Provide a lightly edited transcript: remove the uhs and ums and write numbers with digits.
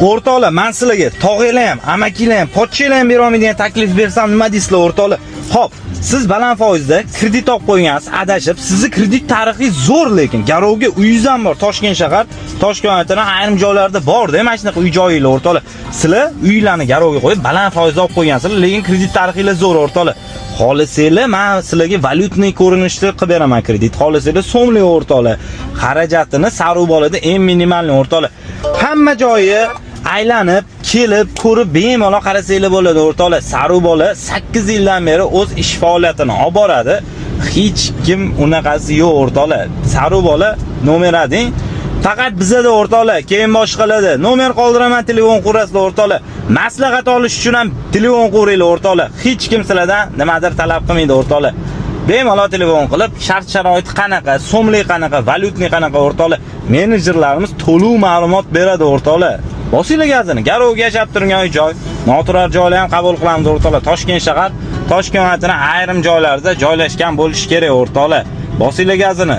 O'rtoqlar, men sizlarga tog'anglar ham, amakilar ham, pochchalar ham bera olmaydigan taklif bersam nima deysizlar o'rtoqlar? Xo'p, siz baland foizda kredit olib qo'ygansiz, adashib, sizni kredit tarixi zo'r, lekin garovga uyingiz ham bor. Toshkent shahar, Toshkent viloyatining ayrim joylarida bor-da, mana shunaqa uy joyinglar o'rtoqlar. Sizlar uylarni garovga qo'yib baland foizda olib qo'ygansizlar, lekin kredit tarixingiz zo'r o'rtoqlar. Xolisanglar, men sizlarga valyutniy ko'rinishda qilib beraman kredit. Xolisanglar so'mlik o'rtoqlar. Xarajatini Sarubolada eng minimalni o'rtoqlar. Hamma joyi aylanib, kelib, ko'rib bemalol qarasanglar bo'ladi o'rtoqlar. Sarubola 8 yildan beri o'z ish faoliyatini olib boradi. Hech kim unaqasi yo'q o'rtoqlar. Sarubola nomer ading. Faqat bizda o'rtoqlar, keyin boshqalarda nomer qoldiraman, telefon qurasizlar o'rtoqlar. Maslahat olish uchun ham telefon quringlar o'rtoqlar. Hech kim sizlardan nimadir talab qilmaydi o'rtoqlar. Bemalol telefon qilib, shart-sharoiti qanaqa, so'mlik qanaqa, valyutniy qanaqa o'rtoqlar, menejerlarimiz to'liq ma'lumot beradi o'rtoqlar. Bosinglar gazini, garovga yashab turgan joy, noturar joylar ham qabul qilamiz o'rtoqlar. Toshkent shahar, Toshkent viloyatining ayrim joylarida joylashgan bo'lishi kerak o'rtoqlar. Bosinglar gazini.